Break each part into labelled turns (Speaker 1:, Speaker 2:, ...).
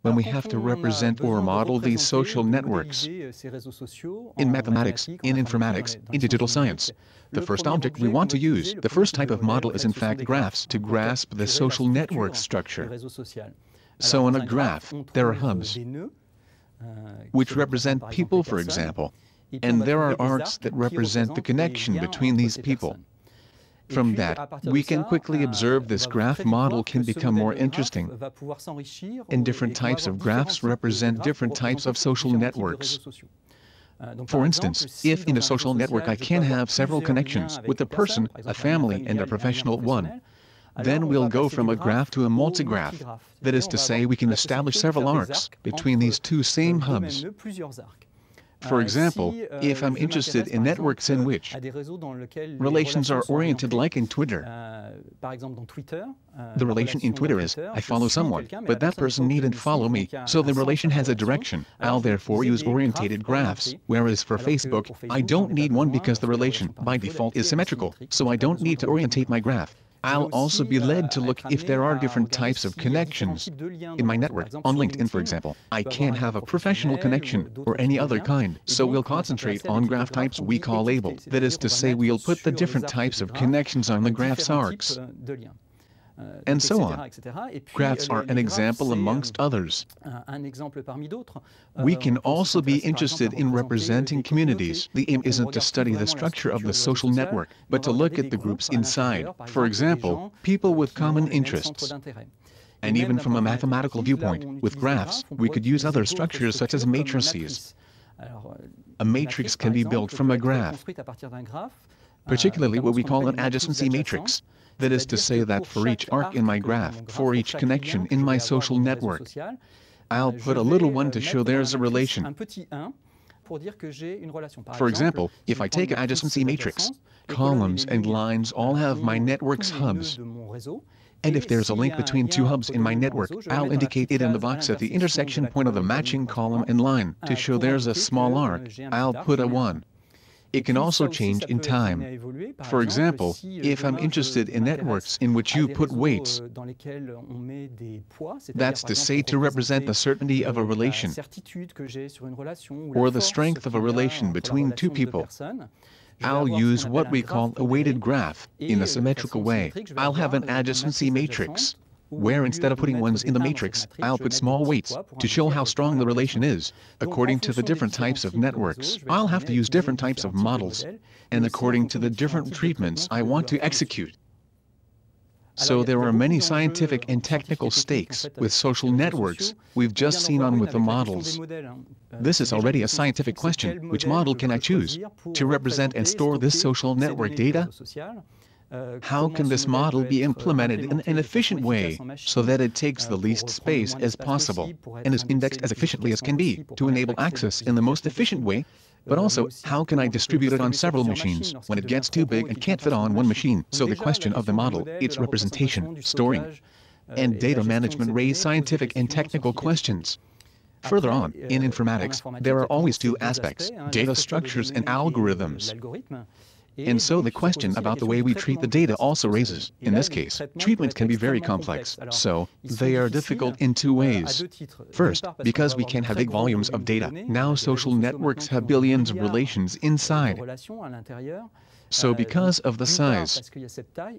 Speaker 1: when we have to represent or model these social networks. In mathematics, in informatics, in digital science, the first object we want to use, the first type of model is in fact graphs to grasp the social network structure. So in a graph, there are hubs, which represent people, for example, and there are arcs that represent the connection between these people. From that, we can quickly observe this graph model can become more interesting. And different types of graphs represent different types of social networks. For instance, if in a social network I can have several connections with a person, a family, and a professional one, then we'll go from a graph to a multigraph. That is to say, we can establish several arcs between these two same hubs. For example, if I'm interested in networks in which relations are oriented like in Twitter, the relation in Twitter is, I follow someone, but that person needn't follow me, so the relation has a direction. I'll therefore use orientated graphs, whereas for Facebook, I don't need one because the relation, by default, is symmetrical, so I don't need to orientate my graph. I'll also be led to look if there are different types of connections. In my network, on LinkedIn for example, I can't have a professional connection or any other kind, so we'll concentrate on graph types we call labels. That is to say, we'll put the different types of connections on the graph's arcs. And so on. Graphs are an example amongst others. We can also be interested in representing communities. The aim isn't to study the structure of the social network, but to look at the groups inside, for example, people with common interests. And even from a mathematical viewpoint, with graphs, we could use other structures such as matrices. A matrix can be built from a graph, particularly what we call an adjacency matrix. That is to say that for each arc in my graph, for each connection in my social network, I'll put a little one to show there's a relation. For example, if I take an adjacency matrix, columns and lines all have my network's hubs. And if there's a link between two hubs in my network, I'll indicate it in the box at the intersection point of the matching column and line. To show there's a small arc, I'll put a 1. It can also change in time. For example, if I'm interested in networks in which you put weights, that's to say to represent the certainty of a relation, or the strength of a relation between two people, I'll use what we call a weighted graph. In a symmetrical way, I'll have an adjacency matrix, where instead of putting ones in the matrix, I'll put small weights to show how strong the relation is. According to the different types of networks, I'll have to use different types of models, and according to the different treatments I want to execute. So there are many scientific and technical stakes with social networks. We've just seen on with the models. This is already a scientific question. Which model can I choose to represent and store this social network data? How can this model be implemented in an efficient way so that it takes the least space as possible and is indexed as efficiently as can be to enable access in the most efficient way? But also, how can I distribute it on several machines when it gets too big and can't fit on one machine? So the question of the model, its representation, storing, and data management raise scientific and technical questions. Further on, in informatics, there are always two aspects, data structures and algorithms. And so the question about the way we treat the data also raises. In this case, treatment can be very complex, so they are difficult in two ways. First, because we can have big volumes of data. Now social networks have billions of relations inside. So because of the size.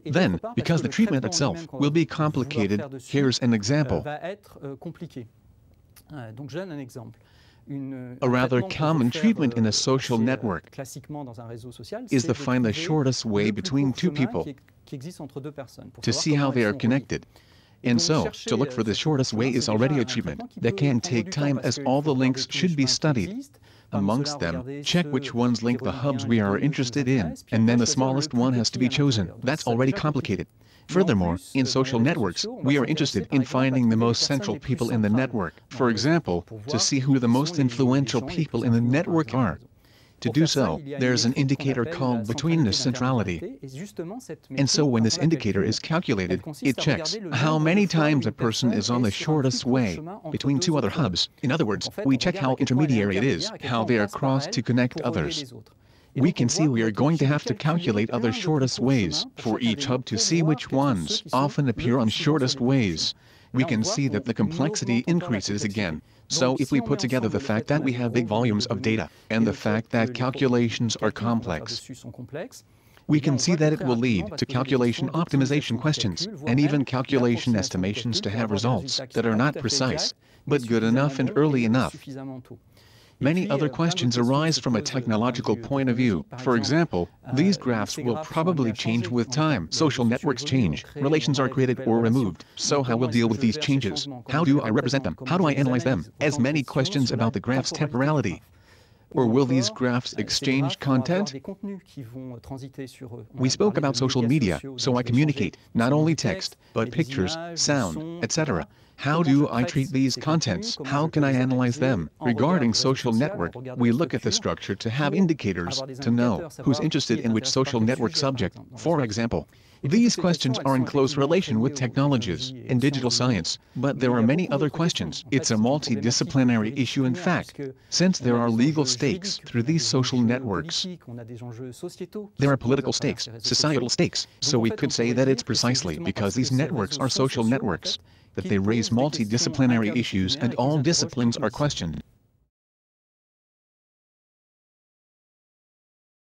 Speaker 1: Then, because the treatment itself will be complicated, here's an example. A rather common treatment in a social network is to find the shortest way between two people to see how they are connected. And so, to look for the shortest way is already a treatment that can take time as all the links should be studied. Amongst them, check which ones link the hubs we are interested in, and then the smallest one has to be chosen. That's already complicated. Furthermore, in social networks, we are interested in finding the most central people in the network. For example, to see who the most influential people in the network are. To do so, there's an indicator called betweenness centrality. And so when this indicator is calculated, it checks how many times a person is on the shortest way between two other hubs. In other words, we check how intermediary it is, how they are crossed to connect others. We can see we are going to have to calculate other shortest ways for each hub to see which ones often appear on shortest ways. we can see that the complexity increases again. So if we put together the fact that we have big volumes of data, and the fact that calculations are complex, we can see that it will lead to calculation optimization questions, and even calculation estimations to have results that are not precise, but good enough and early enough. Many other questions arise from a technological point of view. For example, these graphs will probably change with time. Social networks change, relations are created or removed. So how will deal with these changes? How do I represent them? How do I analyze them? As many questions about the graph's temporality. Or will these graphs exchange content? We spoke about social media, so I communicate, not only text, but pictures, sound, etc. How do I treat these contents? How can I analyze them? Regarding social network, we look at the structure to have indicators, to know who's interested in which social network subject. For example, these questions are in close relation with technologies and digital science, but there are many other questions. It's a multidisciplinary issue in fact, since there are legal stakes through these social networks. There are political stakes, societal stakes, so we could say that it's precisely because these networks are social networks that they raise multidisciplinary issues and all disciplines are questioned.